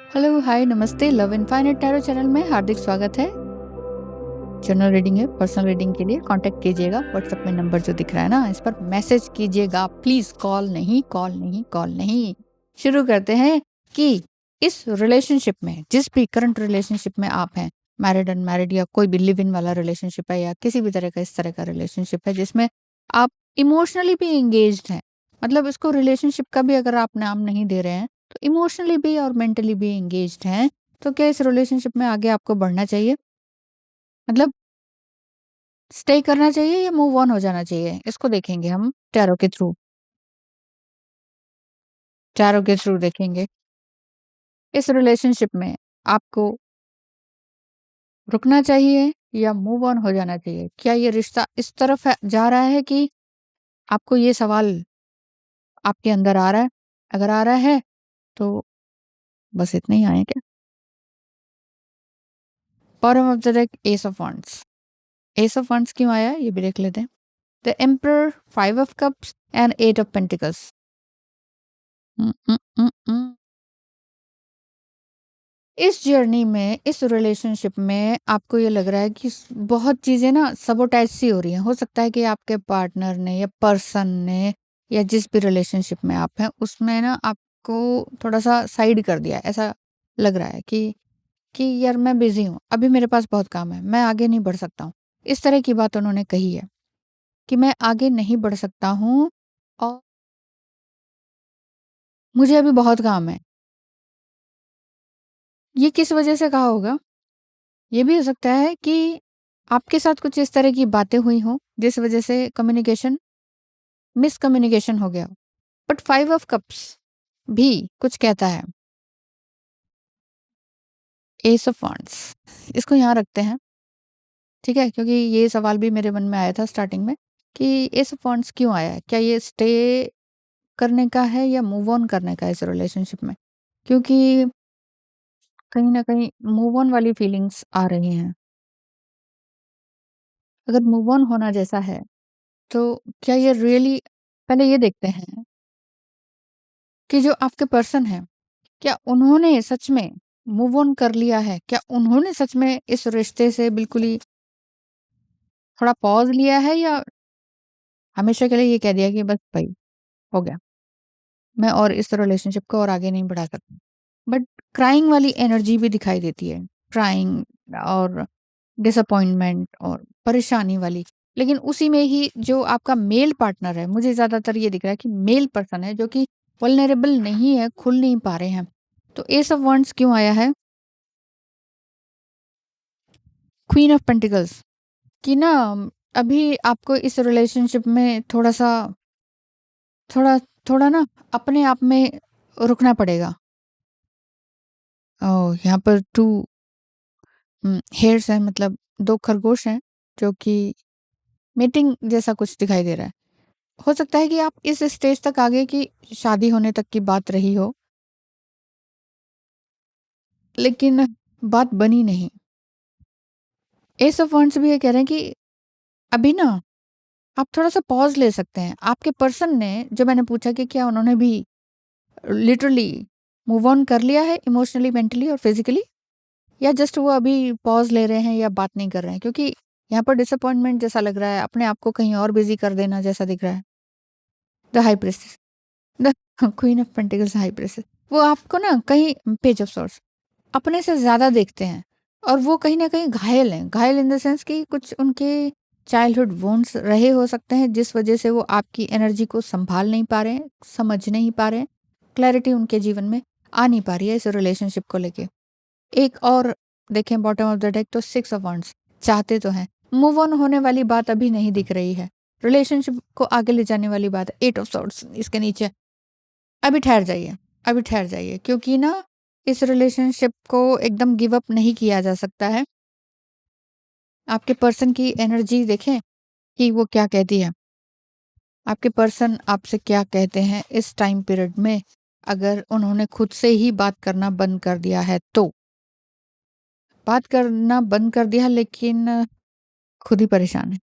Hello, हाय, नमस्ते। Love infinite tarot channel में हार्दिक स्वागत है। जनरल रीडिंग है, पर्सनल रीडिंग के लिए कांटेक्ट कीजिएगा। व्हाट्सएप में नंबर जो दिख रहा है ना, इस पर मैसेज कीजिएगा प्लीज। कॉल नहीं, कॉल नहीं, कॉल नहीं। शुरू करते हैं कि इस रिलेशनशिप में, जिस भी करंट रिलेशनशिप में आप हैं, मैरिड, अनमैरिड या कोई भी लिव इन वाला रिलेशनशिप है या किसी भी तरह का इस तरह का रिलेशनशिप है जिसमें आप इमोशनली भी एंगेज्ड हैं, मतलब इसको रिलेशनशिप का भी अगर आप नाम नहीं दे रहे हैं तो इमोशनली भी और मेंटली भी एंगेज्ड हैं, तो क्या इस रिलेशनशिप में आगे आपको बढ़ना चाहिए? मतलब स्टे करना चाहिए या मूव ऑन हो जाना चाहिए? इसको देखेंगे हम टैरो के थ्रू देखेंगे। इस रिलेशनशिप में आपको रुकना चाहिए या मूव ऑन हो जाना चाहिए? क्या ये रिश्ता इस तरफ जा रहा है कि आपको ये सवाल आपके अंदर आ रहा है? अगर आ रहा है तो बस इतना ही आए क्या? Bottom of the deck, ace of wands. Ace of wands क्यों आया ये भी देख लेते हैं। The emperor, five of cups and eight of pentacles. इस जर्नी में, इस रिलेशनशिप में आपको ये लग रहा है कि बहुत चीज़ें ना सबोटाइज सी हो रही हैं। हो सकता है कि आपके पार्टनर ने या पर्सन ने या जिस भी रिलेशनशिप में आप हैं उसमें ना आपको थोड़ा-सा साइड कर दिया है। ऐसा लग रहा है कि यार मैं बिज़ी हूँ, अभी मेरे पास बहुत काम है, मैं आगे नहीं बढ़ सकता हूँ। इस तरह की बात उन्होंने कही है कि मैं आगे नहीं बढ़ सकता हूँ और मुझे अभी बहुत काम है। ये किस वजह से कहा होगा? ये भी हो सकता है कि आपके साथ कुछ इस तरह की बातें हुई हों, जिस वजह से कम्युनिकेशन मिसकम्युनिकेशन हो गया हो। बट 5 ऑफ कप्स भी कुछ कहता है। एस ऑफ वांड्स, इसको यहाँ रखते हैं, ठीक है? क्योंकि ये सवाल भी मेरे मन में आया था स्टार्टिंग में कि एस ऑफ वांड्स क्यों आया है? क्या ये स्टे करने का है या मूव ऑन करने का है इस रिलेशनशिप में? क्योंकि कहीं न कहीं मूव ऑन वाली फीलिंग्स आ रही हैं। अगर मूव ऑन होना जैसा है, तो क्या ये रियली, पहले ये देखते हैं कि जो आपके पर्सन हैं, क्या उन्होंने सच में मूव ऑन कर लिया है? क्या उन्होंने सच में इस रिश्ते से बिल्कुल ही थोड़ा पॉज़ लिया है या हमेशा के लिए ये कह दिया कि बस भई हो गया, मैं और इस रिलेशनशिप को और आगे नहीं बढ़ा सकता। बट क्राइंग वाली एनर्जी भी दिखाई देती है। क्राइंग और डिसअपॉइंटमेंट और परेशानी वाली। लेकिन उसी में ही जो आपका मेल पार्टनर है, मुझे ज़्यादातर ये दिख रहा है कि मेल पर्सन है जो कि वल्नरेबल नहीं है, खुल नहीं पा रहे हैं। तो एस ऑफ वांड्स क्यों आया है? Queen of pentacles. कि ना अभी आपको इस रिलेशनशिप में थोड़ा थोड़ा ना अपने आप में रुकना पड़ेगा। ओह! यहाँ पर 2 हेयर्स हैं, मतलब 2 खरगोश हैं जो कि मीटिंग जैसा कुछ दिखाई दे रहा है। हो सकता है कि आप इस स्टेज तक आ गए कि शादी होने तक की बात रही हो, लेकिन बात बनी नहीं। एस ऑफ वांड्स भी ये कह रहे हैं कि अभी ना आप थोड़ा-सा पॉज़ ले सकते हैं। आपके पर्सन ने, जो मैंने पूछा कि क्या उन्होंने भी लिटरली मूव ऑन कर लिया है इमोशनली, मेंटली और फिजिकली, या जस्ट वो अभी पॉज़ ले रहे हैं या बात नहीं कर रहे हैं? क्योंकि यहाँ पर डिसअपॉइंटमेंट जैसा लग रहा है, अपने आप को कहीं और बिज़ी कर देना जैसा दिख रहा है। The high priestess, the queen of pentacles, high priestess. वो आपको ना कहीं, पेज ऑफ सॉर्ड्स, अपने से ज़्यादा देखते हैं और वो कहीं न कहीं घायल हैं। घायल इन द सेंस कि कुछ उनके चाइल्डहुड वुंड्स रहे हो सकते हैं, जिस वज़ह से वो आपकी एनर्जी को सँभाल नहीं पा रहे हैं, समझ नहीं पा रहे हैं। क्लैरिटी उनके जीवन में आ नहीं पा रही है इस रिलेशनशिप को लेके। एक और देखें बॉटम ऑफ द डेक, तो 6 ऑफ वांड्स, चाहते तो हैं। मूव ऑन होने वाली बात अभी नहीं दिख रही है। रिलेशनशिप को आगे ले जाने वाली बात है। 8 ऑफ सॉर्ड्स इसके नीचे। अभी ठहर जाइए, अभी ठहर जाइए, क्योंकि ना इस रिलेशनशिप को एकदम गिव अप नहीं किया जा सकता है। आपके पर्सन की एनर्जी देखें कि वो क्या कहती है। आपके पर्सन आपसे क्या कहते हैं इस टाइम पीरियड में, अगर उन्होंने खुद से ही बात करना बंद कर दिया है तो। बात करना बंद कर दिया लेकिन खुद ही परेशान है।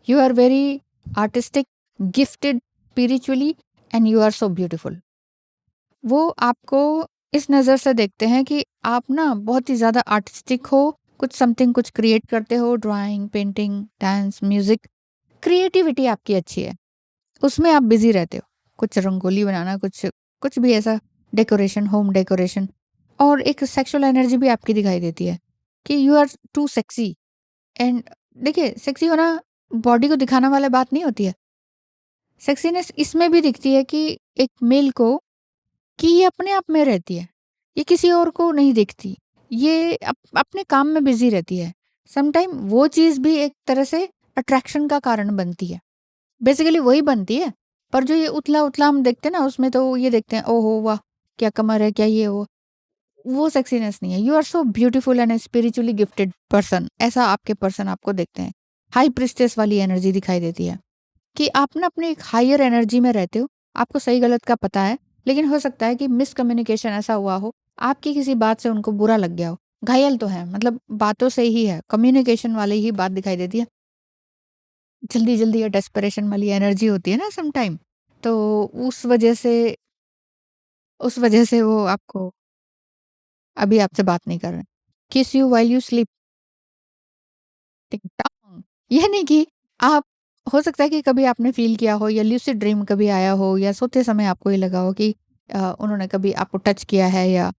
You are very artistic, gifted spiritually, and you are so beautiful. वो आपको इस नज़र से देखते हैं कि आप ना बहुत ही ज़्यादा आर्टिस्टिक हो, कुछ समथिंग कुछ क्रिएट करते हो, drawing, painting, dance, music, creativity आपकी अच्छी है। उसमें आप बिज़ी रहते हो। कुछ रंगोली बनाना, कुछ कुछ भी ऐसा डेकोरेशन, होम डेकोरेशन, और एक सेक्सुअल एनर्जी भी आपकी दिखाई देती है कि you are too sexy. And देखिए, सेक्सी होना बॉडी को दिखाना वाला बात नहीं होती है। सेक्सीनेस इसमें भी दिखती है कि एक मेल को, कि ये अपने आप में रहती है। ये किसी और को नहीं दिखती। ये अपने काम में बिज़ी रहती है। समटाइम वो चीज़ भी एक तरह से अट्रैक्शन का कारण बनती है। बेसिकली वही बनती है, पर जो ये उतला-उतला हम देखते हैं ना, उसमें तो ये देखते हैं, ओहो वाह! क्या कमर है, क्या ये वो सेक्सीनेस नहीं है। You are so beautiful and spiritually gifted person, ऐसा आपके पर्सन आपको देखते हैं। हाई प्रीस्टेस वाली एनर्जी दिखाई देती है कि आप ना अपनी एक हायर एनर्जी में रहते हो, आपको सही गलत का पता है, लेकिन हो सकता है कि मिसकम्युनिकेशन ऐसा हुआ हो, आपकी किसी बात से उनको बुरा लग गया हो। घायल तो हैं, मतलब बातों से ही है, कम्युनिकेशन वाली ही बात दिखाई देती है। जल्दी-जल्दी या डेस्परेशन वाली एनर्जी होती है ना समटाइम, तो उस वजह से उस वजह से वो आपको अभी आपसे बात नहीं कर रहे हैं। किस you while you sleep, TikTok. ये नहीं कि आप, हो सकता है कि कभी आपने फ़ील किया हो या ल्यूसिड ड्रीम कभी आया हो या सोते समय आपको ये लगा हो कि उन्होंने कभी आपको टच किया है या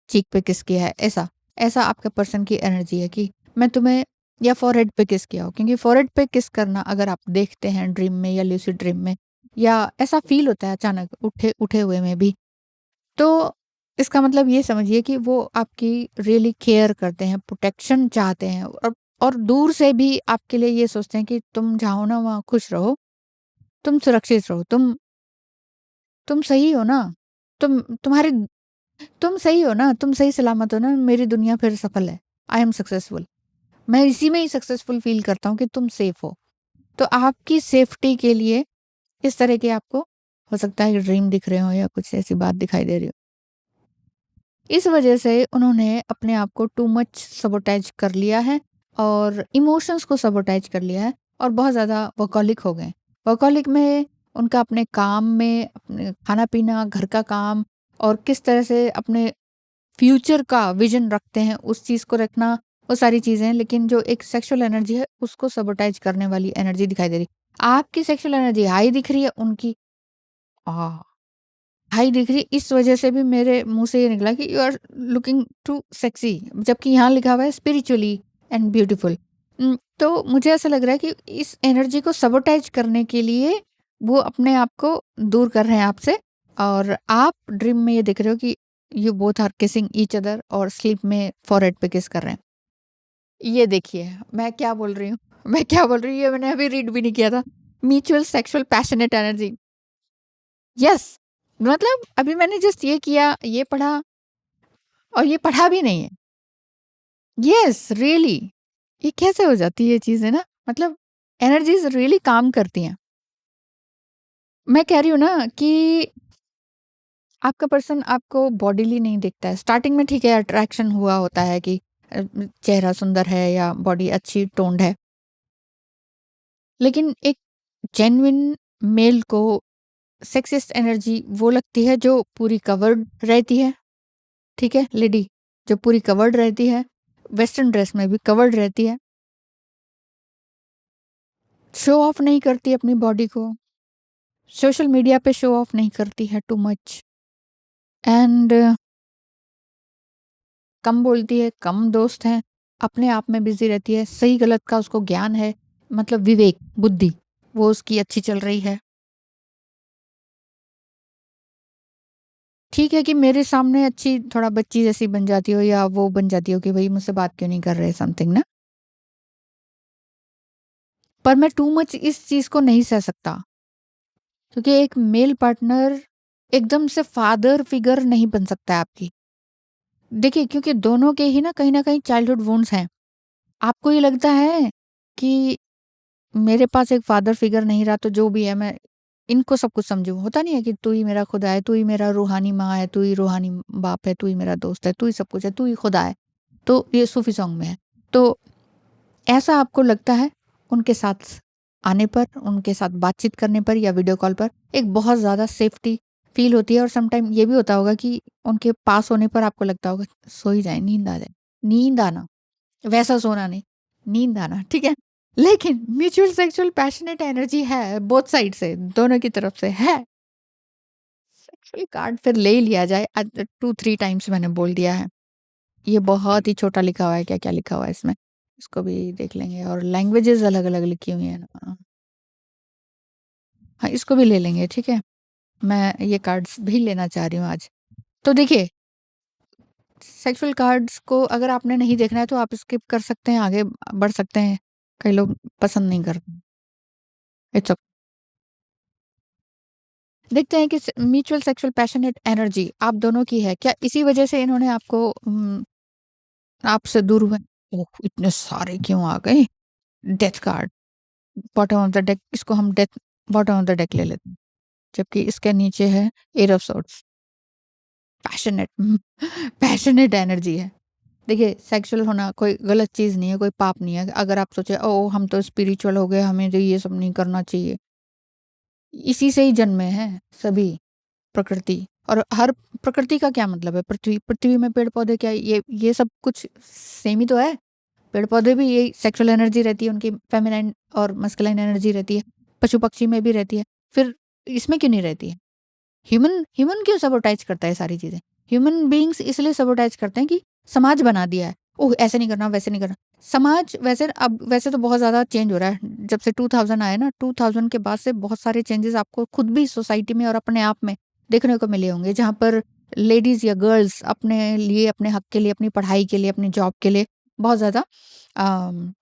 चीक पे किस किया है, ऐसा। ऐसा आपके पर्सन की एनर्जी है कि मैं तुम्हें, या फ़ॉरहेड पे किस किया हो, क्योंकि फ़ॉरहेड पे किस करना अगर आप देखते हैं ड्रीम में या ल्यूसिड ड्रीम में, या ऐसा फ़ील होता है अचानक उठे उठे हुए में भी, तो इसका मतलब ये समझिए कि वो आपकी रियली केयर करते हैं, प्रोटेक्शन चाहते हैं, और दूर से भी आपके लिए ये सोचते हैं कि तुम जाओ ना वहाँ, खुश रहो, तुम सुरक्षित रहो, तुम सही हो ना, तुम तुम्हारी तुम सही हो ना, तुम सही सलामत हो ना, मेरी दुनिया फिर सफल है। I am successful. मैं इसी में ही सक्सेसफुल फ़ील करता हूँ कि तुम सेफ हो। तो आपकी सेफ्टी के लिए इस तरह के आपको हो सकता है कि ड्रीम दिख रहे हो या कुछ ऐसी बात दिखाई दे रही हो। इस वजह से उन्होंने अपने आप को टू मच सबोटाइज कर लिया है, और इमोशंस को सबोटाइज कर लिया है, और बहुत ज़्यादा वर्कहॉलिक हो गए। वर्कहॉलिक में उनका अपने काम में, अपने खाना-पीना, घर का काम, और किस तरह से अपने फ्यूचर का विज़न रखते हैं, उस चीज़ को रखना, वो सारी चीज़ें हैं। लेकिन जो एक सेक्सुअल एनर्जी है, उसको सबोटाइज करने वाली एनर्जी दिखाई दे रही। आपकी सेक्सुअल एनर्जी हाई दिख रही है, उनकी आह! हाई दिख रही, इस वजह से भी मेरे मुँह से ये निकला कि you are looking too sexy, जबकि यहाँ लिखा हुआ है स्पिरिचुअली एंड ब्यूटीफुल। तो मुझे ऐसा लग रहा है कि इस एनर्जी को सबोटाइज करने के लिए वो अपने आप को दूर कर रहे हैं आपसे, और आप ड्रीम में ये देख रहे हो कि you both are kissing each other, और स्लीप में फॉरहेड पे किस कर रहे हैं। ये देखिए, मैं क्या बोल रही हूँ, मैं क्या बोल रही हूँ, ये मैंने अभी रीड भी नहीं किया था। Mutual sexual passionate energy. Yes, मतलब अभी मैंने जस्ट ये किया, ये पढ़ा, और ये पढ़ा भी नहीं है। यस, रियली, ये कैसे हो जाती है ये चीज़ें ना? मतलब एनर्जीज़ रियली काम करती हैं। मैं कह रही हूँ ना कि आपका पर्सन आपको बॉडीली नहीं दिखता है। स्टार्टिंग में ठीक है, अट्रैक्शन हुआ होता है कि चेहरा सुंदर है या बॉडी अच्छी टोन्ड है। लेकिन एक जेन्युइन मेल को सेक्सिस्ट एनर्जी वो लगती है जो पूरी कवर्ड रहती है, ठीक है? लेडी जो पूरी कवर्ड रहती है, वेस्टर्न ड्रेस में भी कवर्ड रहती है, शो ऑफ नहीं करती अपनी बॉडी को, सोशल मीडिया पे शो ऑफ नहीं करती है टू मच, एंड कम बोलती है, कम दोस्त हैं, अपने आप में बिज़ी रहती है, सही गलत का उसको ज्ञान है, मतलब विवेक, बुद्धि, वो उसकी अच्छी चल रही है। ठीक है कि मेरे सामने अच्छी थोड़ा बच्ची जैसी बन जाती हो, या वो बन जाती हो कि भई मुझसे बात क्यों नहीं कर रहे समथिंग ना, पर मैं टू मच इस चीज़ को नहीं सह सकता, क्योंकि एक मेल पार्टनर एकदम से फादर फिगर नहीं बन सकता है आपकी। देखिए, क्योंकि दोनों के ही ना कहीं न कहीं चाइल्डहुड वुंड्स हैं। आपको ये लगता है कि मेरे पास एक फादर फिगर नहीं रहा, तो जो भी है मैं इनको सब कुछ समझूँ। होता नहीं है कि तू ही मेरा खुदा है, तू ही मेरा रूहानी माँ है, तू ही रूहानी बाप है, तू ही मेरा दोस्त है, तू ही सब कुछ है, तू ही खुदा है। तो ये सूफ़ी सॉन्ग में है। तो ऐसा आपको लगता है उनके साथ आने पर, उनके साथ बातचीत करने पर या वीडियो कॉल पर एक बहुत ज़्यादा सेफ्टी, फ़ील होती है और सम टाइम ये भी होता होगा कि उनके पास होने पर आपको लगता होगा सो ही जाए, नींद आ जाए। नींद आना, वैसा सोना नहीं, नींद आना, ठीक है? लेकिन म्यूचुअल सेक्सुअल पैशनेट एनर्जी है बोथ साइड से, दोनों की तरफ से है। सेक्सुअल कार्ड फिर ले ही लिया जाए 2-3 टाइम्स मैंने बोल दिया है। ये बहुत ही छोटा लिखा हुआ है, क्या-क्या लिखा हुआ है इसमें, इसको भी देख लेंगे और लैंग्वेजेज़ अलग-अलग लिखी हुई हैं ना। हाँ, इसको भी ले लेंगे, ठीक है? मैं ये कार्ड्स भी लेना चाह रही हूँ आज। तो देखिए, सेक्सुअल कार्ड्स को अगर आपने नहीं देखना है तो आप स्किप कर सकते हैं, आगे बढ़ सकते हैं। कई लोग पसंद नहीं करते। It's okay. देखते हैं कि म्यूचुअल सेक्सुअल पैशनेट एनर्जी आप दोनों की है। क्या इसी वजह से इन्होंने आपको आपसे दूर हुए? ओह! इतने सारे क्यों आ गए? Death card, bottom of the deck, इसको हम death bottom of the deck ले लेते हैं। जबकि इसके नीचे है eight of swords, passionate passionate energy है। देखिए, सेक्सुअल होना कोई गलत चीज़ नहीं है, कोई पाप नहीं है। अगर आप सोचे ओह! हम तो स्पिरिचुअल हो गए, हमें तो ये सब नहीं करना चाहिए। इसी से ही जन्मे हैं सभी प्रकृति। और हर प्रकृति का क्या मतलब है? पृथ्वी, पृथ्वी में पेड़-पौधे क्या ये सब कुछ सेम ही तो है। पेड़-पौधे भी यही सेक्सुअल एनर्जी रहती है उनकी, फेमिनाइन और मस्कुलाइन एनर्जी रहती है। पशु-पक्षी में भी रहती है। फिर इसमें क्यों नहीं रहती है? ह्यूमन ह्यूमन क्यों सबोटाइज करता है सारी चीज़ें? ह्यूमन बीइंग्स इसलिए सबोटाइज करते हैं कि समाज बना दिया है। ओह! ऐसे नहीं करना, वैसे नहीं करना। समाज वैसे अब वैसे तो बहुत ज़्यादा चेंज हो रहा है। जब से 2000 आए ना, 2000 के बाद से बहुत सारे चेंजेज़ आपको खुद भी सोसाइटी में और अपने आप में देखने को मिले होंगे। जहाँ पर लेडीज़ या गर्ल्स अपने लिए, अपने हक के लिए, अपनी पढ़ाई के लिए, अपनी जॉब के लिए बहुत ज़्यादा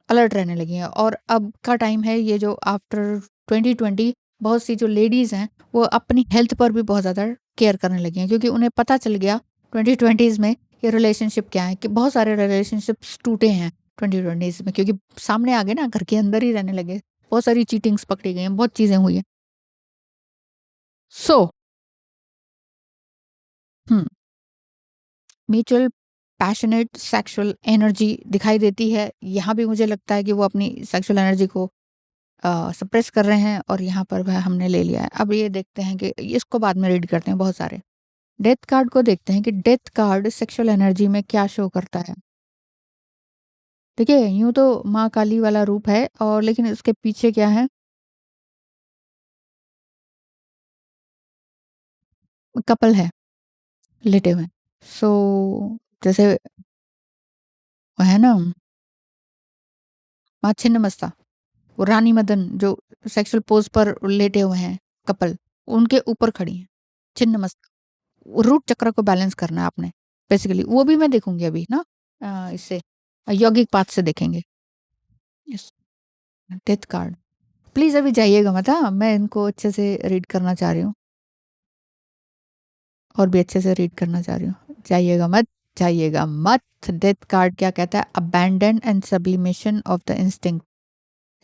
अलर्ट रहने लगी हैं। और अब का टाइम है ये जो आफ्टर 2020 बहुत सी जो लेडीज़ हैं वो अपनी हेल्थ पर भी बहुत ज़्यादा केयर करने लगी हैं, क्योंकि उन्हें पता चल गया 2020s में कि रिलेशनशिप क्या है, कि बहुत सारे रिलेशनशिप्स टूटे हैं 2020s में, क्योंकि सामने आ गए ना, घर के अंदर ही रहने लगे। बहुत सारी चीटिंग्स पकड़ी गई हैं, बहुत चीज़ें हुई हैं। सो हुँ, म्यूचुअल पैशनेट सेक्सुअल एनर्जी दिखाई देती है। यहाँ भी मुझे लगता है कि वो अपनी सेक्सुअल एनर्जी को सप्रेस कर रहे हैं और यहाँ पर वह हमने ले लिया है। अब ये देखते हैं कि इसको बाद में रीड करते हैं बहुत सारे। डेथ कार्ड को देखते हैं कि डेथ कार्ड सेक्सुअल एनर्जी में क्या शो करता है। देखिए, यूँ तो माँ काली वाला रूप है और लेकिन उसके पीछे क्या है, कपल है, लेटे हुए। सो जैसे वो है ना माँ छिन्नमस्ता, वो रानी मदन जो सेक्सुअल पोज़ पर लेटे हुए हैं कपल, उनके ऊपर खड़ी हैं, छिन्नमस्ता। रूट चक्र को बैलेंस करना है आपने बेसिकली। वो भी मैं देखूँगी अभी ना इससे यौगिक पाथ से देखेंगे। Yes, death card. प्लीज़ अभी जाइएगा मत, हाँ? मैं इनको अच्छे से रीड करना चाह रही हूँ और भी अच्छे से रीड करना चाह रही हूँ। जाइएगा मत, जाइएगा मत। डेथ कार्ड क्या कहता है? Abandon and sublimation of the instinct.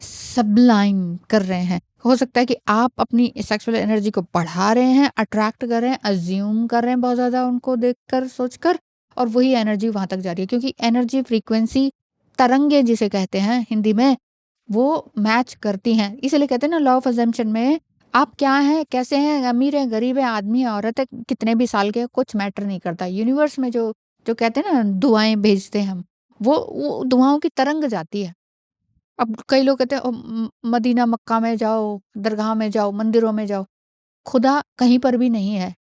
Sublime कर रहे हैं। हो सकता है कि आप अपनी सेक्सुअल एनर्जी को बढ़ा रहे हैं, अट्रैक्ट कर रहे हैं, अज़्यूम कर रहे हैं बहुत ज़्यादा उनको देखकर, सोचकर, और वही एनर्जी वहाँ तक जा रही है, क्योंकि एनर्जी फ्रीक्वेंसी तरंगे जिसे कहते हैं हिंदी में, वो मैच करती हैं। इसीलिए कहते हैं ना लॉ ऑफ अज़म्पशन में, आप क्या हैं, कैसे हैं, अमीर हैं, गरीब हैं, आदमी है, औरत है, कितने भी साल के हैं, कुछ मैटर नहीं करता। यूनिवर्स में जो जो कहते हैं ना दुआएँ भेजते हैं हम, वो दुआओं की तरंग जाती है। अब कई लोग कहते हैं मदीना मक्का में जाओ, दरगाह में जाओ, मंदिरों में जाओ। खुदा कहीं पर भी नहीं है।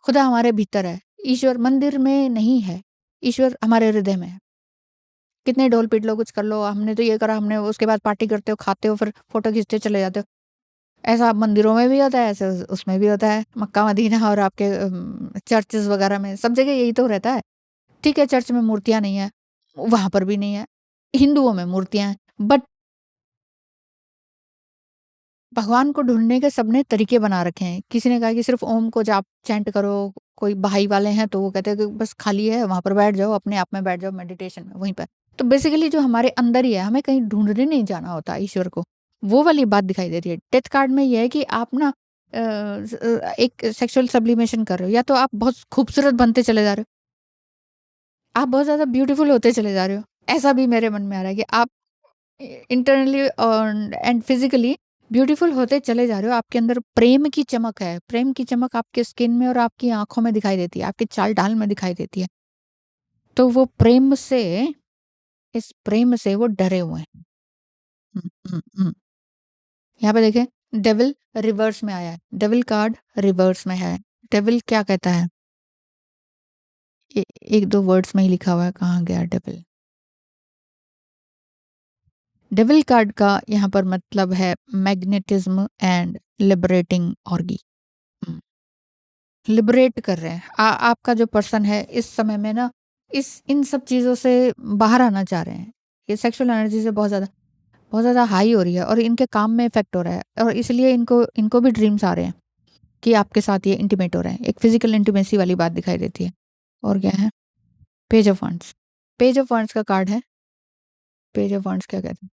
खुदा हमारे भीतर है। ईश्वर मंदिर में नहीं है। ईश्वर हमारे हृदय में है। कितने ढोल पीट लो, कुछ कर लो, हमने तो ये करा, हमने उसके बाद पार्टी करते हो, खाते हो, फिर फ़ोटो खींचते चले जाते हो। ऐसा मंदिरों में भी होता है, ऐसे उसमें भी होता है। मक्का, मदीना और आपके चर्चेज़ वगैरह में, सब जगह यही तो रहता है। ठीक है, चर्च में मूर्तियाँ नहीं है, वहाँ पर भी नहीं है। हिंदुओं में मूर्तियाँ हैं, बट भगवान को ढूँढने के सबने तरीके बना रखे हैं। किसी ने कहा कि सिर्फ़ ओम को जाप चैंट करो, कोई बहाई वाले हैं तो वो कहते हैं कि बस खाली है, वहाँ पर बैठ जाओ, अपने आप में बैठ जाओ मेडिटेशन में, वहीं पर। तो बेसिकली जो हमारे अंदर ही है, हमें कहीं ढूँढने नहीं जाना होता ईश्वर को। वो वाली बात दिखाई दे रही है। डेथ कार्ड में ये है कि आप ना एक सेक्सुअल सब्लिमेशन कर रहे हो, या तो आप बहुत खूबसूरत बनते चले जा रहे हो, आप बहुत ज़्यादा ब्यूटीफुल होते चले जा रहे हो। ऐसा भी मेरे मन में आ रहा है कि आप इंटरनली एंड फिज़िकली ब्यूटीफुल होते चले जा रहे हो, आपके अंदर प्रेम की चमक है, प्रेम की चमक आपके स्किन में और आपकी आँखों में दिखाई देती है, आपके चाल-ढाल में दिखाई देती है। तो वो प्रेम से इस प्रेम से वो डरे हुए हैं। हुँ, हुँ, हुँ। यहाँ पे देखें डेविल रिवर्स में आया है, डेविल कार्ड रिवर्स में है। डेविल क्या कहता है? 1-2 वर्ड्स में ही लिखा हुआ है, कहाँ गया डेविल? डेविल कार्ड का यहाँ पर मतलब है मैग्नेटिज्म एंड लिबरेटिंग ऑर्गी। हुँ, लिबरेट कर रहे हैं। आपका जो पर्सन है इस समय में ना इस इन सब चीज़ों से बाहर आना चाह रहे हैं। ये सेक्सुअल एनर्जी से बहुत ज़्यादा हाई हो रही है और इनके काम में इफ़ेक्ट हो रहा है और इसलिए इनको इनको भी ड्रीम्स आ रहे हैं कि आपके साथ ये इंटीमेट हो रहे हैं। एक फिज़िकल इंटीमेसी वाली बात दिखाई देती है। और क्या है? Page of wands. Page of wands का कार्ड है। पेज ऑफ वांड्स क्या कहते हैं?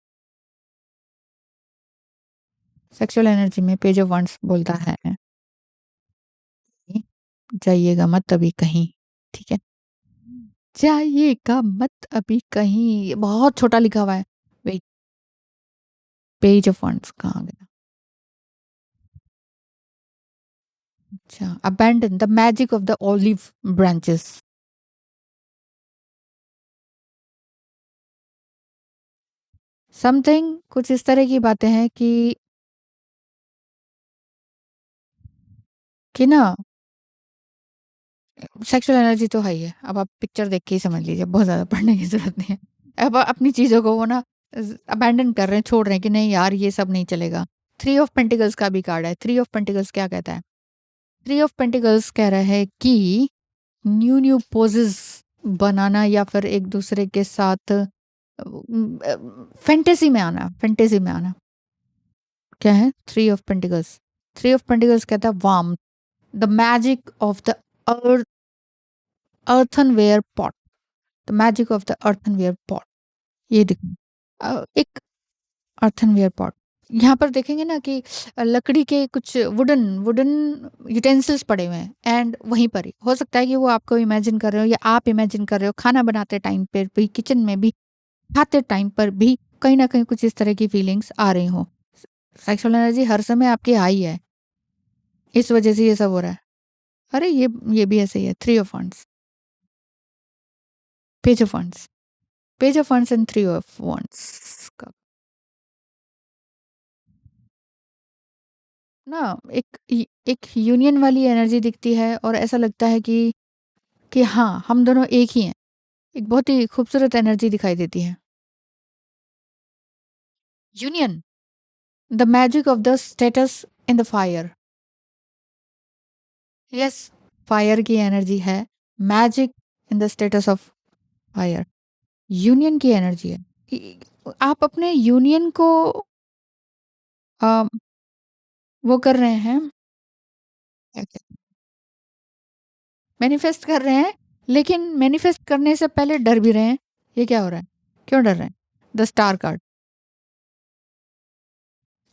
सेक्सुअल एनर्जी में पेज ऑफ वांड्स बोलता है कि जाइएगा मत अभी कहीं, ठीक है? जाइएगा मत अभी कहीं, ये बहुत छोटा लिखा हुआ है। वेट, पेज ऑफ वांड्स कहाँ गया? अच्छा, abandon the magic of the olive branches. Something कुछ इस तरह की बातें हैं कि ना सेक्सुअल एनर्जी तो है ही है। अब आप पिक्चर देख के ही समझ लीजिए, बहुत ज़्यादा पढ़ने की ज़रूरत नहीं है। अब अपनी चीज़ों को वो ना अबैंडन कर रहे हैं, छोड़ रहे हैं कि नहीं यार ये सब नहीं चलेगा। थ्री ऑफ पेंटिकल्स का भी कार्ड है। थ्री ऑफ पेंटिकल्स क्या कहता है? थ्री ऑफ पेंटिकल्स कह रहा है कि न्यू न्यू पोजेस बनाना या फिर एक दूसरे के साथ फैंटेसी में आना, फैंटेसी में आना। क्या है? Three of pentacles. Three of pentacles कहता है warm, the magic of the earth, earthenware pot, the magic of the earthenware pot. ये देखो एक अर्थनवेयर पॉट। यहाँ पर देखेंगे ना कि लकड़ी के कुछ वुडन वुडन यूटेंसिल्स पड़े हुए हैं एंड वहीं पर ही हो सकता है कि वो आपको इमेजिन कर रहे हो या आप इमेजिन कर रहे हो, खाना बनाते टाइम पर भी, किचन में भी, खाते टाइम पर भी कहीं ना कहीं कुछ इस तरह की फीलिंग्स आ रही हो। सेक्सुअल एनर्जी हर समय आपकी हाई है, इस वजह से ये सब हो रहा है। अरे ये भी ऐसे ही है। Three of wands, page of wands, page of wands and three of wands का ना एक यूनियन वाली एनर्जी दिखती है और ऐसा लगता है कि हाँ हम दोनों एक ही हैं। एक बहुत ही खूबसूरत एनर्जी दिखाई देती है। Union, the magic of the status in the fire. Yes, fire की एनर्जी है, magic in the status of fire, union की एनर्जी है। आप अपने यूनियन को वो कर रहे हैं, मैनिफेस्ट कर रहे हैं, लेकिन मैनिफेस्ट करने से पहले डर भी रहे हैं। ये क्या हो रहा है? क्यों डर रहे हैं? The star card.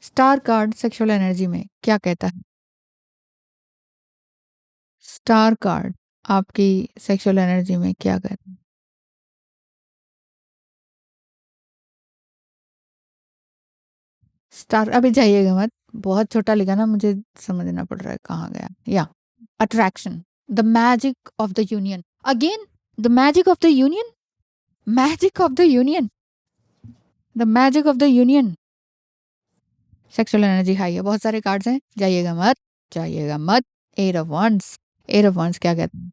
Star card sexual energy में क्या कहता है? स्टार कार्ड आपकी सेक्सुअल एनर्जी में क्या कहता है? स्टार अभी जाइएगा मत, बहुत छोटा लिखा ना, मुझे समझना पड़ रहा है कहाँ गया। या attraction, the magic of the union, again the magic of the union, magic of the union, the magic of the union. Sexual energy high है, बहुत सारे कार्ड्स हैं, जाइएगा मत, जाइएगा मत। Eight of wands, eight of wands क्या कहते हैं?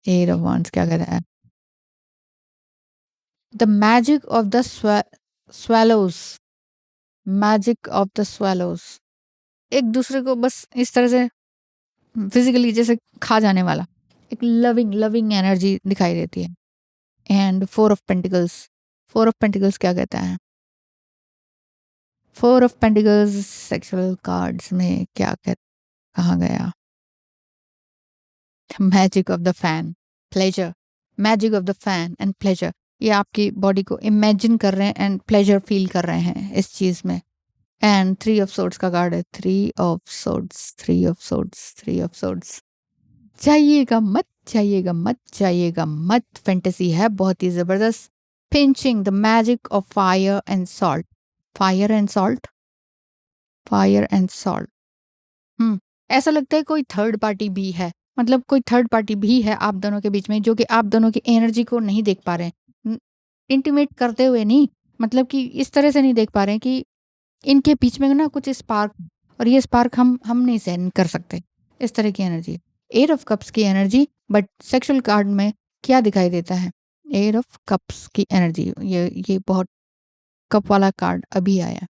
एट ऑफ wands क्या कहता है? The magic of the swallows, magic of the swallows। एक दूसरे को बस इस तरह से फिजिकली जैसे खा जाने वाला, एक लविंग लविंग एनर्जी दिखाई देती है। And four of pentacles, four of pentacles क्या कहता है? Four of pentacles sexual cards में क्या कहता, कहाँ गया? Magic of the fan, pleasure, magic of the fan and pleasure. ये आपकी बॉडी को इमेजिन कर रहे हैं एंड प्लेजर फील कर रहे हैं इस चीज में। एंड थ्री ऑफ सोर्ड्स का कार्ड है, three of swords, three of swords, three of swords. जाइएगा मत, जाइएगा मत, जाइएगा मत। फैंटेसी है बहुत ही जबरदस्त। Pinching the magic of fire and salt, fire and salt. Fire and salt. ऐसा लगता है कोई थर्ड पार्टी भी है, मतलब कोई थर्ड पार्टी भी है आप दोनों के बीच में, जो कि आप दोनों की एनर्जी को नहीं देख पा रहे हैं। इंटीमेट करते हुए नहीं, मतलब कि इस तरह से नहीं देख पा रहे हैं कि इनके बीच में ना कुछ स्पार्क, और ये स्पार्क हम नहीं सहन कर सकते। इस तरह की एनर्जी, एट ऑफ कप्स की एनर्जी। बट सेक्सुअल कार्ड में क्या दिखाई देता है? एट ऑफ कप्स की एनर्जी, ये बहुत कप वाला कार्ड अभी आया।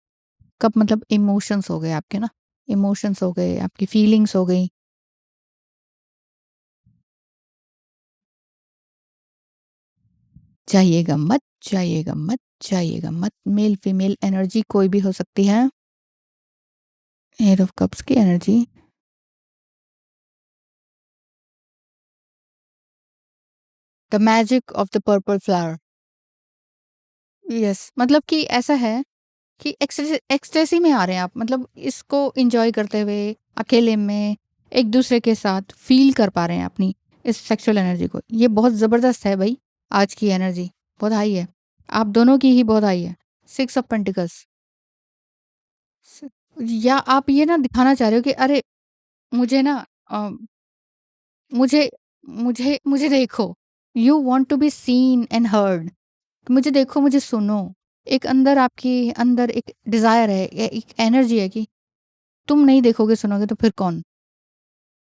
कप मतलब इमोशंस हो गए आपके ना, इमोशंस हो गए, आपकी फीलिंग्स हो गई। जाइएगा मत, जाइएगा मत, जाइएगा मत। मेल फीमेल एनर्जी कोई भी हो सकती है। एट ऑफ कप्स की energy, the magic of the purple flower. Yes, मतलब कि ऐसा है कि एक्सटेसी में आ रहे हैं आप, मतलब इसको एंजॉय करते हुए अकेले में एक दूसरे के साथ फील कर पा रहे हैं अपनी इस सेक्सुअल एनर्जी को। ये बहुत ज़बरदस्त है भाई। आज की एनर्जी बहुत हाई है, आप दोनों की ही बहुत हाई है। सिक्स ऑफ पेंटिकल्स, या आप ये ना दिखाना चाह रहे हो कि अरे मुझे ना मुझे मुझे मुझे देखो, you want to be seen and heard. मुझे देखो, मुझे सुनो। एक अंदर आपकी अंदर एक डिजायर है, एक एनर्जी है कि तुम नहीं देखोगे सुनोगे तो फिर कौन?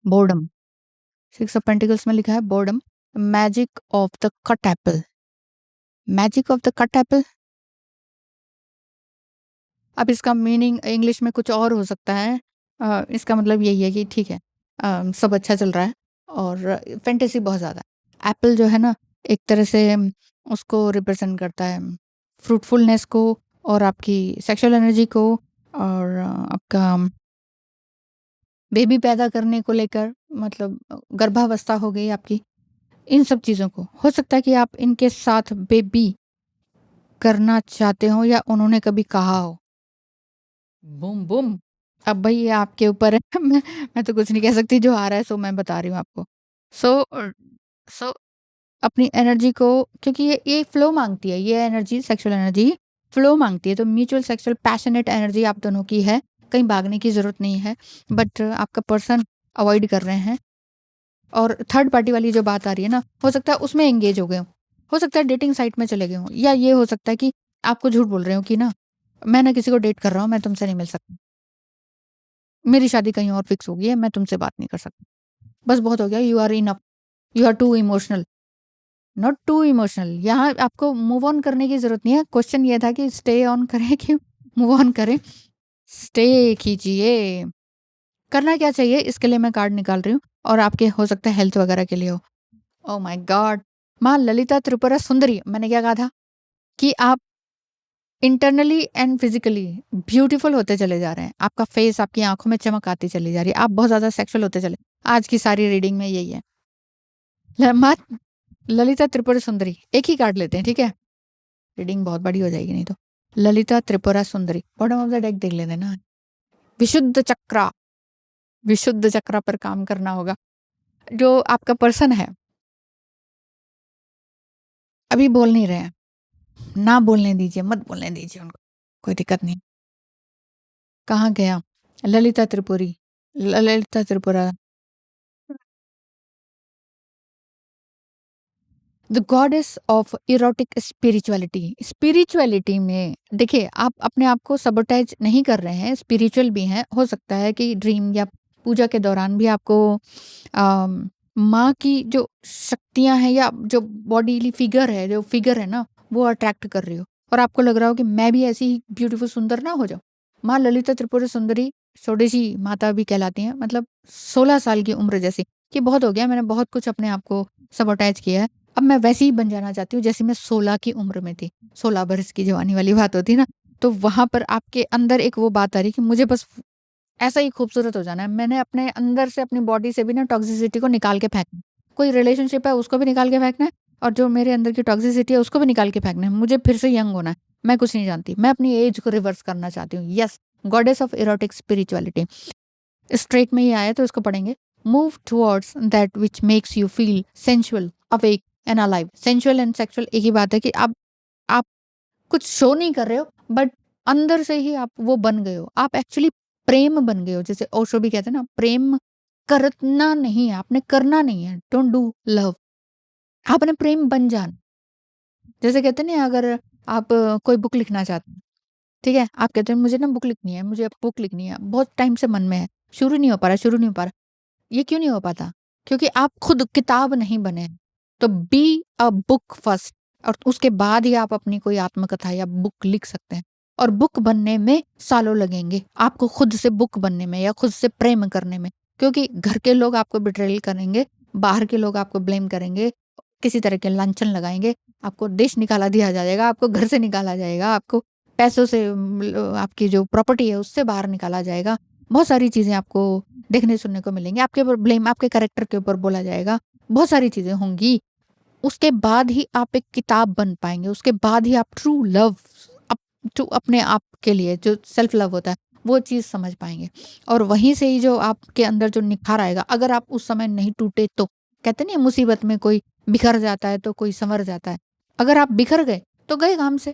बोर्डम। सिक्स ऑफ पेंटिकल्स में लिखा है boredom. Magic of the cut Apple, magic of the cut Apple. अब इसका मीनिंग इंग्लिश में कुछ और हो सकता है। इसका मतलब यही है कि ठीक है, सब अच्छा चल रहा है और फैंटेसी बहुत ज़्यादा है। एप्पल जो है ना, एक तरह से उसको रिप्रेजेंट करता है फ्रूटफुलनेस को, और आपकी सेक्सुअल एनर्जी को, और आपका बेबी पैदा करने को लेकर, मतलब गर्भावस्था हो गई आपकी, इन सब चीज़ों को हो सकता है कि आप इनके साथ बेबी करना चाहते हो या उन्होंने कभी कहा हो। Boom boom. अब भाई ये आपके ऊपर है। मैं तो कुछ नहीं कह सकती, जो आ रहा है सो मैं बता रही हूँ आपको। सो सो अपनी एनर्जी को, क्योंकि ये फ्लो मांगती है, ये एनर्जी सेक्सुअल एनर्जी फ्लो मांगती है, तो म्यूचुअल सेक्सुअल पैशनेट एनर्जी आप दोनों की है। कहीं भागने की जरूरत नहीं है, बट आपका पर्सन अवॉइड कर रहे हैं। और थर्ड पार्टी वाली जो बात आ रही है ना, हो सकता है उसमें एंगेज हो सकता है डेटिंग साइट में चले गए हों, या ये हो सकता है कि आपको झूठ बोल रहे हो कि ना मैं ना किसी को डेट कर रहा हूँ, मैं तुमसे नहीं मिल सकती, मेरी शादी कहीं और फिक्स हो गई है, मैं तुमसे बात नहीं कर सकती, बस बहुत हो गया, you are enough, you are too emotional. Not too emotional, यहाँ आपको मूव ऑन करने की जरूरत नहीं है। क्वेश्चन ये था कि स्टे ऑन करें कि मूव ऑन करें। स्टे कीजिए। करना क्या चाहिए, इसके लिए मैं कार्ड निकाल रही हूँ, और आपके हो सकता है हेल्थ वगैरह के लिए हो। ओह माय गॉड, माँ ललिता त्रिपुरा सुंदरी, मैंने क्या कहा था कि आप इंटरनली एंड फिजिकली ब्यूटीफुल होते चले जा रहे हैं। आपका फेस, आपकी आंखों में चमक आती चली जा रही है, आप बहुत ज्यादा सेक्सुअल होते चले। आज की सारी रीडिंग में यही है। माँ ललिता त्रिपुरा सुंदरी, एक ही कार्ड लेते हैं, ठीक है? रीडिंग बहुत बड़ी हो जाएगी नहीं तो। Lalita Tripura Sundari, bottom of the deck देख लेते हैं ना। विशुद्ध चक्रा, विशुद्ध चक्रा पर काम करना होगा। जो आपका पर्सन है अभी बोल नहीं रहे हैं, ना बोलने दीजिए, मत बोलने दीजिए उनको, कोई दिक्कत नहीं। कहाँ गया? Lalita Tripuri, Lalita Tripura, the goddess of erotic spirituality. Spirituality में देखिए, आप अपने आप को सबोटाइज नहीं कर रहे हैं, स्पिरिचुअल भी हैं। हो सकता है कि ड्रीम या पूजा के दौरान भी आपको माँ की जो शक्तियां हैं, या जो बॉडीली फिगर है, जो फिगर है ना, वो अट्रैक्ट कर रही हो, और आपको लग रहा हो कि मैं भी ऐसी ही ब्यूटीफुल सुंदर ना हो जाऊं। माँ ललिता त्रिपुरा सुंदरी षोडशी माता भी कहलाती हैं, मतलब 16 साल की उम्र जैसी, कि बहुत हो गया, मैंने बहुत कुछ अपने आप को सबोटाइज किया है, अब मैं वैसी ही बन जाना चाहती हूँ जैसे मैं 16 की उम्र में थी। 16 बरस की जवानी वाली बात होती है ना, तो वहां पर आपके अंदर एक वो बात आ रही कि मुझे बस ऐसा ही खूबसूरत हो जाना है। मैंने अपने अंदर से, अपनी बॉडी से भी ना टॉक्सिसिटी को निकाल के फेंकना है। कोई रिलेशनशिप है उसको भी निकाल के फेंकना है, और जो मेरे अंदर की टॉक्सिसिटी है उसको भी निकाल के फेंकना है। मुझे फिर से यंग होना है। मैं कुछ नहीं जानती, मैं अपनी एज को रिवर्स करना चाहती हूँ। Yes, goddess of erotic spirituality, straight में ही आया तो इसको पढ़ेंगे। Move towards that which makes you feel sensual, awake and alive. Sensual and sexual एक ही बात है कि आप कुछ शो नहीं कर रहे हो, बट अंदर से ही आप वो बन गए हो। आप एक्चुअली प्रेम बन गए हो, जैसे ओशो भी कहते हैं ना, प्रेम करना नहीं है, आपने करना नहीं है, डोंट डू लव, आपने प्रेम बन जाना। जैसे कहते हैं ना, अगर आप कोई बुक लिखना चाहते हैं, ठीक है? आप कहते हैं मुझे ना बुक लिखनी है, मुझे अब बुक लिखनी है, बहुत टाइम से मन में है, शुरू नहीं हो पा रहा, शुरू नहीं हो पा रहा। ये क्यों नहीं हो पाता? क्योंकि आप खुद किताब नहीं बने हैं। तो बी अ बुक फर्स्ट, और उसके बाद ही आप अपनी कोई आत्मकथा या बुक लिख सकते हैं। और बुक बनने में सालों लगेंगे, आपको खुद से बुक बनने में या खुद से प्रेम करने में। क्योंकि घर के लोग आपको बिट्रेयल करेंगे, बाहर के लोग आपको ब्लेम करेंगे, किसी तरह के लांछन लगाएँगे, आपको देश निकाला दिया जाएगा, आपको घर से निकाला जाएगा, आपको पैसों से आपकी जो प्रॉपर्टी है उससे बाहर निकाला जाएगा। बहुत सारी चीज़ें आपको देखने सुनने को मिलेंगे, आपके ऊपर ब्लेम, आपके कैरेक्टर के ऊपर बोला जाएगा, बहुत सारी चीज़ें होंगी। उसके बाद ही आप एक किताब बन पाएँगे, उसके बाद ही आप ट्रू लव, अप टू अपने आप के लिए जो सेल्फ लव होता है, वो चीज़ समझ पाएँगे। और वहीं से ही जो आपके अंदर जो निखार आएगा, अगर आप उस समय नहीं टूटे तो। कहते नहीं है, मुसीबत में कोई बिखर जाता है तो कोई सँवर जाता है। अगर आप बिखर गए, तो गए काम से।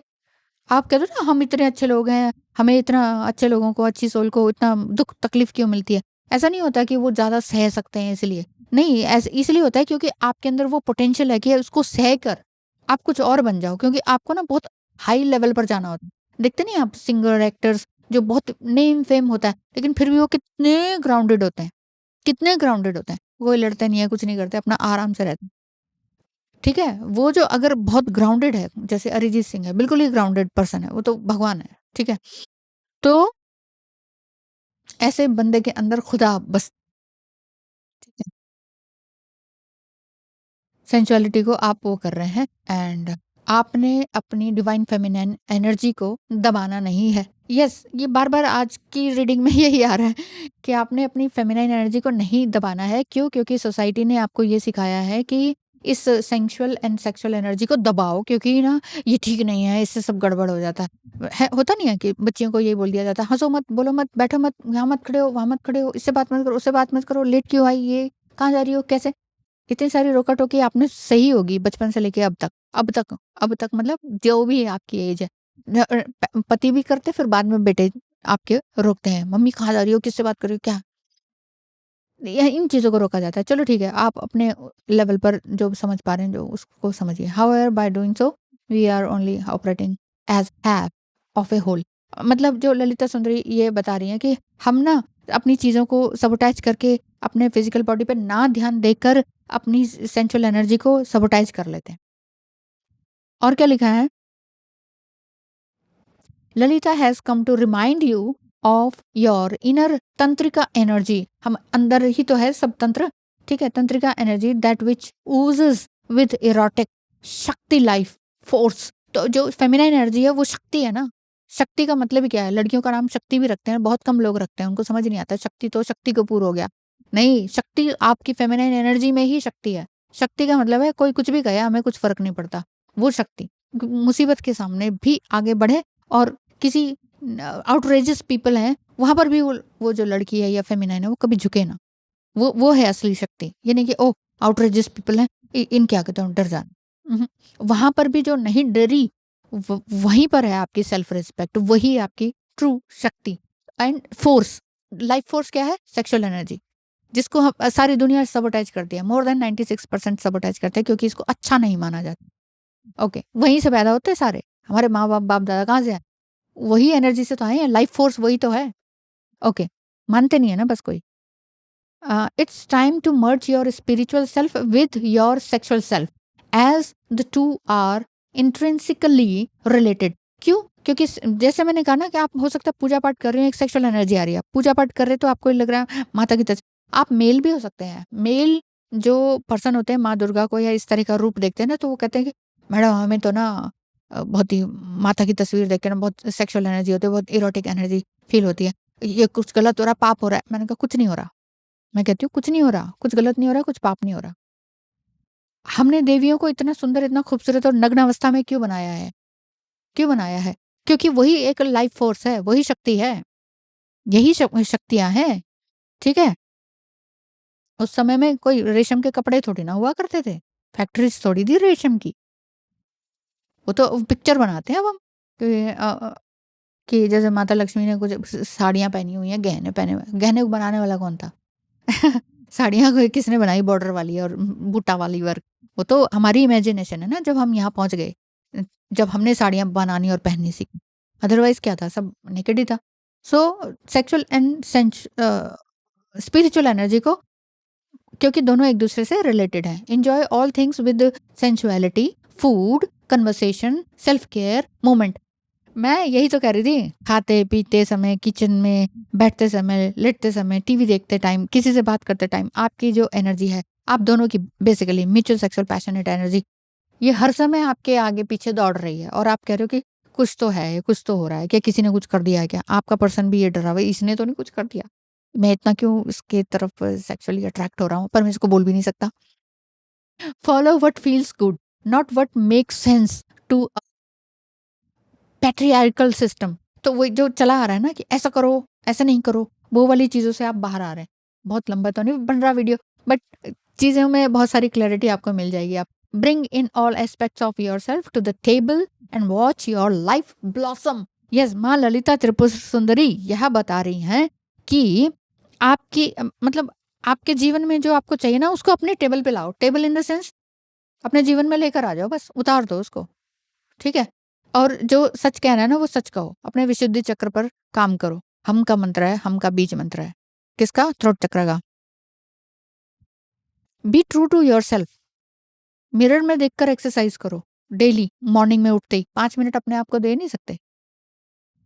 आप कह दो ना, हम इतने अच्छे लोग हैं, हमें इतना अच्छे लोगों को, अच्छी सोल को इतना दुःख तकलीफ़ क्यों मिलती है? ऐसा नहीं होता कि वो ज़्यादा सह सकते हैं इसलिए। नहीं, ऐसे इसलिए होता है क्योंकि आपके अंदर वो पोटेंशियल है कि उसको सह कर आप कुछ और बन जाओ, क्योंकि आपको ना बहुत हाई लेवल पर जाना होता है। देखते नहीं आप सिंगर, एक्टर्स जो बहुत नेम फेम होता है, लेकिन फिर भी वो कितने ग्राउंडेड होते हैं, कितने ग्राउंडेड होते हैं। कोई लड़ते नहीं है, कुछ नहीं करते, अपना आराम से रहते हैं। ठीक है? वो जो अगर बहुत ग्राउंडेड है, जैसे अरिजीत सिंह है, बिल्कुल ही ग्राउंडेड पर्सन है, वो तो भगवान है। ठीक है? तो ऐसे बंदे के अंदर खुदा बस सेंसुअलिटी को आप वो कर रहे हैं, एंड आपने अपनी डिवाइन फेमिनिन एनर्जी को दबाना नहीं है। यस, ये बार-बार आज की रीडिंग में यही आ रहा है कि आपने अपनी फेमिनिन एनर्जी को नहीं दबाना है। क्यों? क्योंकि सोसाइटी ने आपको ये सिखाया है कि इस सेंसुअल एंड सेक्सुअल एनर्जी को दबाओ, क्योंकि ना ये ठीक नहीं है, इससे सब गड़बड़ हो जाता है। होता नहीं है कि बच्चियों को ये बोल दिया जाता है, हँसो मत, बोलो मत, बैठो मत, यहाँ मत खड़े हो, वहाँ मत खड़े हो, इससे बात मत करो, उससे बात मत करो, लेट क्यों आई, ये कहाँ जा रही हो, कैसे? इतनी सारी रोका-टोकी आपने सही होगी बचपन से लेके अब तक। अब तक मतलब जो भी आपकी एज है। पति भी करते, फिर बाद में बेटे आपके रोकते हैं। मम्मी कहाँ जा रही हो? किससे बात कर रही हो? क्या? इन चीज़ों को रोका जाता है। चलो ठीक है, आप अपने लेवल पर जो समझ पा रहे हैं, जो उसको समझिए। However by doing so we are only operating as half of a whole. मतलब जो ललिता सुंदरी ये बता रही हैं कि हम ना अपनी चीज़ों को सबोटाइज करके अपने फिजिकल बॉडी पे ना ध्यान देकर अपनी सेंसुअल एनर्जी को सबोटाइज कर लेते हैं। और क्या लिखा है? Lalita has come to remind you of your inner तंत्रिका एनर्जी। हम अंदर ही तो है सब तंत्र, ठीक है? तंत्रिका energy that which oozes with erotic shakti life force. तो जो फेमिनाइन एनर्जी है वो शक्ति है ना। शक्ति का मतलब ही क्या है? लड़कियों का नाम शक्ति भी रखते हैं, बहुत कम लोग रखते हैं, उनको समझ नहीं आता। शक्ति तो शक्ति कपूर हो गया। नहीं, शक्ति आपकी फेमिनाइन एनर्जी में ही शक्ति है। शक्ति का मतलब है कोई कुछ भी कहे, हमें कुछ फर्क नहीं पड़ता, वो शक्ति। मुसीबत के सामने भी आगे बढ़े, और किसी आउटरेजियस पीपल हैं, वहाँ पर भी वो जो लड़की है या फेमिनाइन है, वो कभी झुके ना। वो है असली शक्ति। ये नहीं कि ओह! आउटरेजियस पीपल हैं, इनके आगे तो डर जाना। उहुँ, वहाँ पर भी जो नहीं डरी, वहीं पर है आपकी सेल्फ रिस्पेक्ट, वही आपकी ट्रू शक्ति एंड फोर्स। लाइफ फोर्स क्या है? सेक्सुअल एनर्जी, जिसको हम सारी दुनिया सबोटाइज करती है। मोर देन 96% सबोटाइज करते हैं, क्योंकि इसको अच्छा नहीं माना जाता। ओके, वहीं से पैदा होते हैं सारे। हमारे माँ-बाप, बाप-दादा कहाँ से आए? वही एनर्जी से तो आए हैं, लाइफ फोर्स वही तो है। ओके, मानते नहीं है ना बस कोई। It's time to merge your spiritual self with your sexual self as the two are intrinsically related. क्यों? क्योंकि जैसे मैंने कहा ना कि आप हो सकता है पूजा पाठ कर रहे हो, एक सेक्सुअल एनर्जी आ रही है, आप पूजा पाठ कर रहे हो तो आपको लग रहा है माता की तस्वीर। आप मेल भी हो सकते हैं। मेल जो पर्सन होते हैं माँ दुर्गा को या इस तरह का रूप देखते हैं ना, तो वो कहते हैं कि मैडम हमें तो ना बहुत ही माता की तस्वीर देख के ना बहुत सेक्सुअल एनर्जी होती है, बहुत इरोटिक एनर्जी फील होती है, ये कुछ गलत हो रहा है, पाप हो रहा है। मैंने कहा कुछ नहीं हो रहा। मैं कहती हूँ कुछ नहीं हो रहा, कुछ गलत नहीं हो रहा, कुछ पाप नहीं हो रहा। हमने देवियों को इतना सुंदर, इतना खूबसूरत और नग्न अवस्था में क्यों बनाया है? क्यों बनाया है? क्योंकि वही एक लाइफ फोर्स है, वही शक्ति है, यही शक्तियाँ हैं, ठीक है? उस समय में कोई रेशम के कपड़े थोड़ी ना हुआ करते थे, फैक्ट्रीज़ थोड़ी थी रेशम की। वो तो पिक्चर बनाते हैं अब हम कि कि जैसे माता लक्ष्मी ने कुछ साड़ियाँ पहनी हुई हैं, गहने पहने हुए हैं। गहने को बनाने वाला कौन था? साड़ियाँ कोई किसने बनाई बॉर्डर वाली और बूटा वाली वर्क? वो तो हमारी इमेजिनेशन है ना, जब हम यहाँ पहुँच गए। जब हमने साड़ियाँ बनानी और पहननी सीखी। अदरवाइज़ क्या था? सब नेकेड ही था। सो सेक्सुअल एंड स्पिरिचुअल एनर्जी को, क्योंकि दोनों एक दूसरे से रिलेटेड हैं। Enjoy all things with sensuality, food, conversation, self care, moment. मैं यही तो कह रही थी, खाते-पीते समय, किचन में, बैठते समय, लेटते समय, टीवी देखते टाइम, किसी से बात करते टाइम, आपकी जो एनर्जी है, आप दोनों की basically mutual sexual passionate energy, ये हर समय आपके आगे-पीछे दौड़ रही है और आप कह रहे हो कि कुछ तो है, कुछ तो हो रहा है, क्या किसी ने कुछ कर दिया है क्या? आपका पर्सन भी ये डरा हुआ है, इसने तो नहीं कुछ कर दिया? मैं इतना क्यों इसके तरफ सेक्सुअली अट्रैक्ट हो रहा हूँ, पर मैं इसको बोल भी नहीं सकता। Follow what feels good, not what makes sense to patriarchal system. तो वो जो चला आ रहा है ना कि ऐसा करो, ऐसा नहीं करो, वो वाली चीज़ों से आप बाहर आ रहे हैं। बहुत लंबा तो नहीं बन रहा वीडियो, बट चीज़ों में बहुत सारी क्लैरिटी आपको मिल जाएगी। आप bring in all aspects of yourself to the table and watch your life blossom. Yes, माँ ललिता त्रिपुर सुंदरी यह बता रही हैं कि आपकी मतलब आपके जीवन में जो आपको चाहिए ना, उसको अपने टेबल पे लाओ। टेबल इन द सेंस अपने जीवन में लेकर आ जाओ, बस उतार दो उसको। ठीक है? और जो सच कहना है ना, वो सच कहो। अपने विशुद्धि चक्र पर काम करो। हम का मंत्र है, हम का बीज मंत्र है। किसका? थ्रोट चक्र का। Be true to yourself. Mirror में देखकर एक्सरसाइज करो डेली, मॉर्निंग में उठते ही 5 मिनट अपने आप को दे नहीं सकते?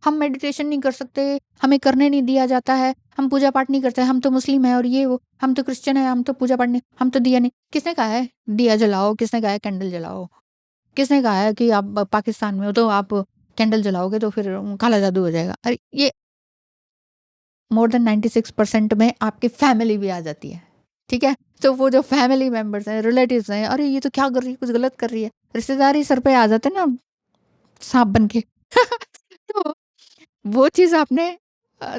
हम मेडिटेशन नहीं कर सकते, हमें करने नहीं दिया जाता है, हम पूजा पाठ नहीं करते, हम तो मुस्लिम हैं और ये वो, हम तो क्रिश्चियन हैं, हम तो पूजा पाठ नहीं, हम तो दिया नहीं। किसने कहा है दिया जलाओ? किसने कहा है कैंडल जलाओ? किसने कहा है कि आप पाकिस्तान में हो तो आप कैंडल जलाओगे तो फिर काला जादू हो जाएगा? अरे ये मोर देन 96% में आपकी फैमिली भी आ जाती है। ठीक है? तो वो जो फैमिली मेंबर्स हैं, रिलेटिव्स हैं, अरे ये तो क्या कर रही है? कुछ गलत कर रही है। रिश्तेदार ही सर पे आ जाते हैं ना साँप बन के। तो वो चीज़ आपने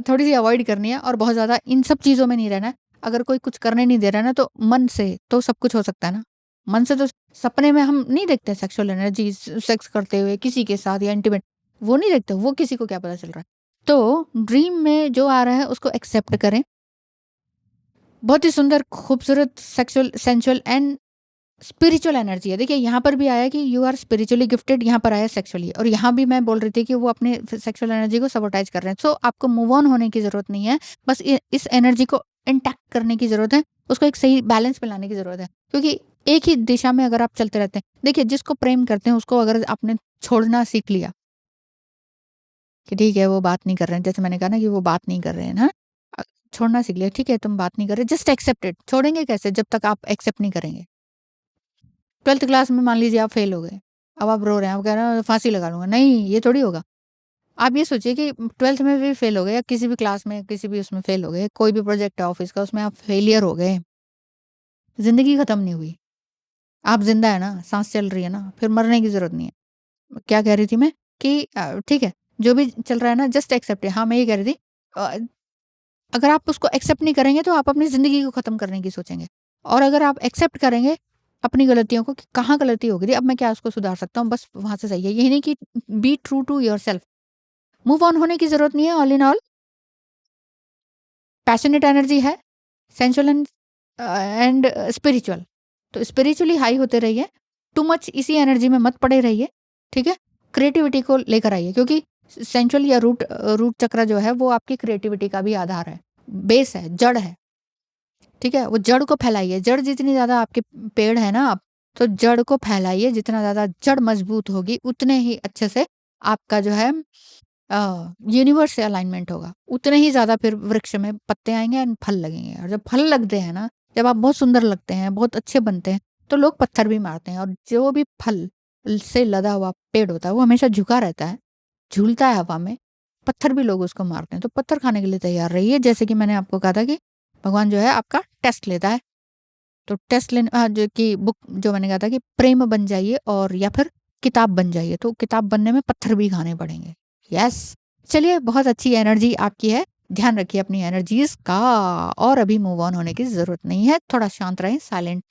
थोड़ी-सी अवॉइड करनी है और बहुत ज़्यादा इन सब चीज़ों में नहीं रहना है। अगर कोई कुछ करने नहीं दे रहा है ना, तो मन से तो सब कुछ हो सकता है ना। मन से तो सपने में हम नहीं देखते सेक्सुअल एनर्जी सेक्स करते हुए किसी के साथ या इंटीमेट, वो नहीं देखते, वो किसी को क्या पता चल रहा है। तो ड्रीम में जो आ रहा है उसको एक्सेप्ट करें। बहुत ही सुंदर, खूबसूरत sexual, sensual and spiritual energy है। देखिए यहाँ पर भी आया कि यू आर स्पिरिचुअली गिफ्टेड, यहाँ पर आया सेक्सुअली, और यहाँ भी मैं बोल रही थी कि वो अपने सेक्सुअल एनर्जी को सबोटाइज कर रहे हैं। सो आपको मूव ऑन होने की ज़रूरत नहीं है, बस इस एनर्जी को इंटैक्ट करने की ज़रूरत है, उसको एक सही बैलेंस में लाने की ज़रूरत है। क्योंकि एक ही दिशा में अगर आप चलते रहते हैं, देखिए जिसको प्रेम करते हैं उसको अगर आपने छोड़ना सीख लिया कि ठीक है वो बात नहीं कर रहे हैं, जैसे मैंने कहा ना कि वो बात नहीं कर रहे हैं ना, अ, छोड़ना सीख लिया, ठीक है तुम बात नहीं कर रहे, जस्ट एक्सेप्ट इट। छोड़ेंगे कैसे जब तक आप एक्सेप्ट नहीं करेंगे? 12th क्लास में मान लीजिए आप फेल हो गए। अब आप रो रहे हैं, आप कह रहे हैं फांसी लगा लूँगा। नहीं, ये थोड़ी होगा। आप ये सोचिए कि 12th में भी फेल हो गए या किसी भी क्लास में, किसी भी उसमें फेल हो गए, कोई भी प्रोजेक्ट है ऑफ़िस का उसमें आप फेलियर हो गए। ज़िंदगी खत्म नहीं हुई। आप ज़िंदा है ना, साँस चल रही है ना, फिर मरने की ज़रूरत नहीं है। क्या कह रही थी मैं कि ठीक है, जो भी चल रहा है ना जस्ट एक्सेप्ट इट। हाँ, मैं ये कह रही थी अ, अगर आप उसको एक्सेप्ट नहीं करेंगे तो आप अपनी ज़िंदगी को खत्म करने की सोचेंगे। और अगर आप एक्सेप्ट करेंगे अपनी गलतियों को कि कहाँ गलती हो गई थी, अब मैं क्या उसको सुधार सकता हूँ, बस वहाँ से सही है। यही नहीं कि be true to yourself. Move on होने की ज़रूरत नहीं है, all in all passionate energy है, सेंसुअल एंड स्पिरिचुअल। तो स्पिरिचुअली हाई होते रहिए, टू मच इसी एनर्जी में मत पड़े रहिए, ठीक है? क्रिएटिविटी को लेकर आइए, क्योंकि सेंसुअल या रूट चक्र जो है वो आपकी क्रिएटिविटी का भी आधार है, बेस है, जड़ है। ठीक है? वो जड़ को फैलाइए, जड़ जितनी ज़्यादा आपके पेड़ है ना आप, तो जड़ को फैलाइए, जितना ज़्यादा जड़ मज़बूत होगी, उतने ही अच्छे से आपका जो है यूनिवर्स से अलाइनमेंट होगा। उतने ही ज़्यादा फिर वृक्ष में पत्ते आएँगे एंड फल लगेंगे, और जब फल लगते हैं ना, जब आप बहुत सुंदर लगते हैं, बहुत अच्छे बनते हैं, तो लोग पत्थर भी मारते हैं, और जो भी फल से लदा हुआ पेड़ होता है, वो हमेशा झुका रहता है, झूलता है हवा में, पत्थर भी लोग उसको मारते हैं। तो पत्थर खाने के लिए तैयार रहिए, जैसे कि मैंने आपको कहा था कि भगवान जो है आपका टेस्ट लेता है। तो टेस्ट लेने जो कि बुक जो मैंने कहा था कि प्रेम बन जाइए और या फिर किताब बन जाइए, तो किताब बनने में पत्थर भी खाने पड़ेंगे। यस, चलिए बहुत अच्छी एनर्जी आपकी है, ध्यान रखिए अपनी एनर्जीज़ का, और अभी मूव ऑन होने की ज़रूरत नहीं है, थोड़ा शांत रहें, साइलेंट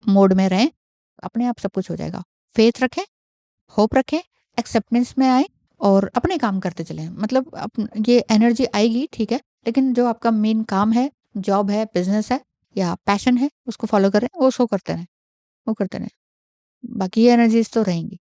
मोड में रहें, अपने आप सब कुछ हो जाएगा। फेथ रखें, होप रखें, एक्सेप्टेंस में आएँ, और अपने काम करते चलें। मतलब ये एनर्जी आएगी ठीक है, लेकिन जो आपका मेन काम है, जॉब है, बिज़नेस है या पैशन है, उसको फ़ॉलो कर रहे हैं, वो शो करते रहें, वो करते रहें। बाकी ये एनर्जीज़ तो रहेंगी।